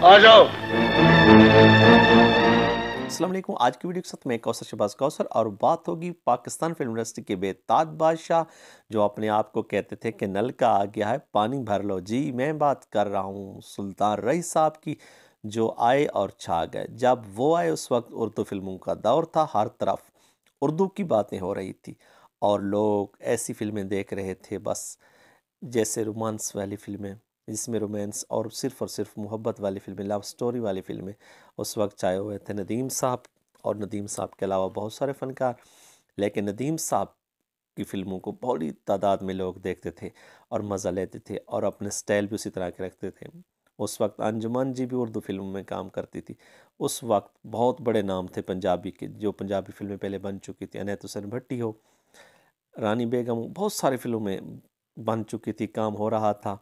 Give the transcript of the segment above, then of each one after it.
आ जाओ। अस्सलाम वालेकुम। आज की वीडियो के साथ मैं कौसर शहबाज कौसर और बात होगी पाकिस्तान फिल्म इंडस्ट्री के बेताज बादशाह जो अपने आप को कहते थे कि नल का आ गया है पानी भर लो। जी मैं बात कर रहा हूँ सुल्तान रईस साहब की, जो आए और छा गए। जब वो आए उस वक्त उर्दू फिल्मों का दौर था, हर तरफ उर्दू की बातें हो रही थी और लोग ऐसी फिल्में देख रहे थे बस जैसे रोमांस वाली फिल्में, जिसमें रोमांस और सिर्फ मोहब्बत वाली फिल्में, लव स्टोरी वाली फिल्में उस वक्त छाए हुए थे। नदीम साहब और नदीम साहब के अलावा बहुत सारे फ़नकार, लेकिन नदीम साहब की फ़िल्मों को बड़ी तादाद में लोग देखते थे और मज़ा लेते थे और अपने स्टाइल भी उसी तरह के रखते थे। उस वक्त अंजुमन जी भी उर्दू फिल्मों में काम करती थी। उस वक्त बहुत बड़े नाम थे पंजाबी के, जो पंजाबी फिल्में पहले बन चुकी थी। अनैत हुसैन भट्टी हो, रानी बेगम, बहुत सारी फिल्मों में बन चुकी थी, काम हो रहा था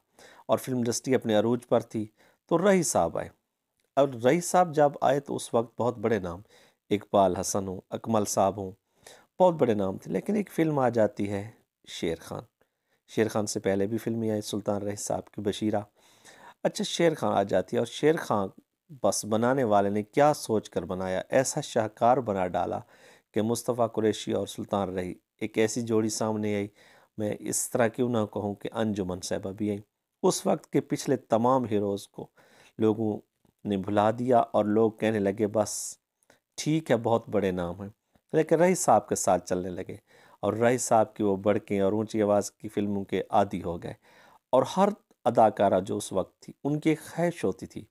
और फिल्म इंडस्ट्री अपने अरूज पर थी। तो रईस साहब आए। अब रईस साहब जब आए तो उस वक्त बहुत बड़े नाम, इकबाल हसन हो, अकमल साहब हों, बहुत बड़े नाम थे। लेकिन एक फ़िल्म आ जाती है शेर खान। शेर खान से पहले भी फिल्में आई सुल्तान रईस साहब की, बशीरा। अच्छा, शेर खान आ जाती है और शेर खान बस बनाने वाले ने क्या सोच कर बनाया, ऐसा शाहकार बना डाला कि मुस्तफ़ा कुरैशी और सुल्तान रही एक ऐसी जोड़ी सामने आई। मैं इस तरह क्यों ना कहूँ कि अंजुमन साहिबा भी आई। उस वक्त के पिछले तमाम हीरोज़ को लोगों ने भुला दिया और लोग कहने लगे बस ठीक है, बहुत बड़े नाम हैं, लेकिन रईस साहब के साथ चलने लगे और रईस साहब की वो बड़के और ऊंची आवाज़ की फिल्मों के आदी हो गए। और हर अदाकारा जो उस वक्त थी उनकी एक ख्वाहिश होती थी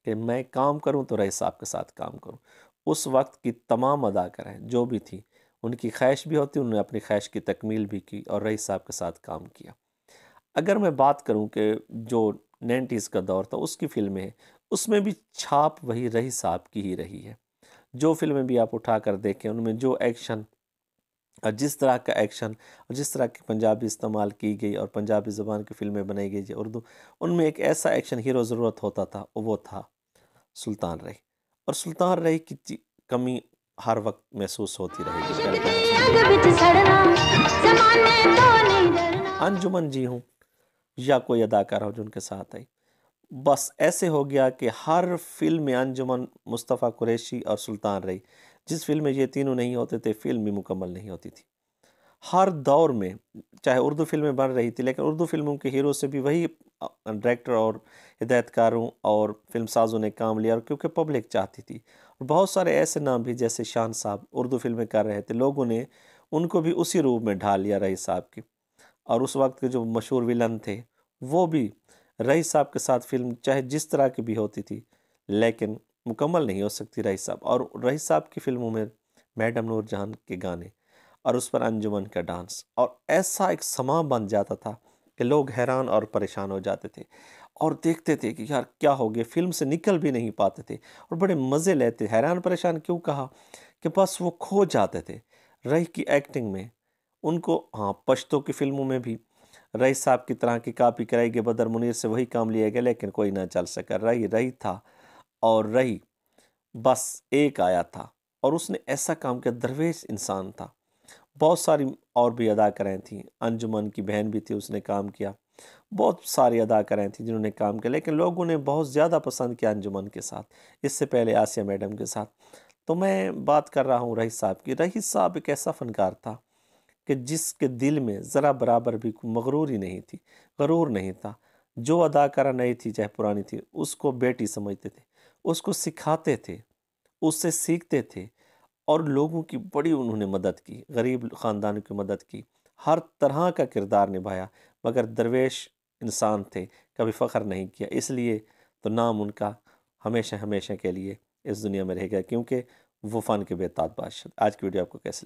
कि मैं काम करूं तो रईस साहब के साथ काम करूं। उस वक्त की तमाम अदाकाराएँ जो भी थी उनकी ख्वाहिश भी होती, उन्होंने अपनी ख्वाहिश की तकमील भी की और रईस साहब के साथ काम किया। अगर मैं बात करूं कि जो 90s का दौर था उसकी फिल्में हैं, उसमें भी छाप वही रईस साहब की ही रही है। जो फिल्में भी आप उठा कर देखें उनमें जो एक्शन और जिस तरह का एक्शन और जिस तरह की पंजाबी इस्तेमाल की गई और पंजाबी ज़बान की फ़िल्में बनाई गई जो उर्दू, उनमें एक ऐसा एक्शन हीरो ज़रूरत होता था, वो था सुल्तान रही। और सुल्तान रही की कमी हर वक्त महसूस होती रहेगी। पहले गाना सुनिए। अंजुमन जी हूँ या कोई अदाकार हो जो उनके साथ आई, बस ऐसे हो गया कि हर फिल्म में अंजुमन, मुस्तफ़ा कुरैशी और सुल्तान रही, जिस फिल्म में ये तीनों नहीं होते थे फिल्म भी मुकम्मल नहीं होती थी। हर दौर में चाहे उर्दू फिल्में बन रही थी, लेकिन उर्दू फिल्मों के हीरो से भी वही डायरेक्टर और हिदायतकारों और फिल्म साजों ने काम लिया, और क्योंकि पब्लिक चाहती थी। और बहुत सारे ऐसे नाम भी जैसे शान साहब उर्दू फिल्में कर रहे थे, लोगों ने उनको भी उसी रूप में ढाल लिया रईस साहब की। और उस वक्त के जो मशहूर विलन थे वो भी रईस साहब के साथ फिल्म चाहे जिस तरह की भी होती थी लेकिन मुकम्मल नहीं हो सकती रईस साहब। और रईस साहब की फिल्मों में मैडम नूरजहां के गाने और उस पर अंजुमन का डांस, और ऐसा एक समा बन जाता था कि लोग हैरान और परेशान हो जाते थे और देखते थे कि यार क्या हो गया, फिल्म से निकल भी नहीं पाते थे और बड़े मज़े लेते। हैरान परेशान क्यों कहा कि बस वो खो जाते थे रही की एक्टिंग में। उनको हाँ, पश्तो की फिल्मों में भी रईस साहब की तरह की कापी कराई गई, बदर मुनीर से वही काम लिया गया, लेकिन कोई ना चल सका। रही रही था और रही बस एक आया था और उसने ऐसा काम किया, दरवेश इंसान था। बहुत सारी और भी अदाकाराएँ थीं, अंजुमन की बहन भी थी, उसने काम किया। बहुत सारी अदाकाराएँ थीं जिन्होंने काम किया, लेकिन लोगों ने बहुत ज़्यादा पसंद किया अंजुमन के साथ, इससे पहले आसिया मैडम के साथ। तो मैं बात कर रहा हूँ रईस साहब की। रईस साहब एक ऐसा फ़नकार था कि जिसके दिल में ज़रा बराबर भी मगरूरी नहीं थी, गरूर नहीं था। जो अदाकारा नई थी चाहे पुरानी थी, उसको बेटी समझते थे, उसको सिखाते थे, उससे सीखते थे और लोगों की बड़ी उन्होंने मदद की, गरीब ख़ानदानों की मदद की, हर तरह का किरदार निभाया। मगर दरवेश इंसान थे, कभी फ़ख्र नहीं किया, इसलिए तो नाम उनका हमेशा हमेशा के लिए इस दुनिया में रहेगा, क्योंकि वो फ़न के बेताज बादशाह। आज की वीडियो आपको कैसे लगी?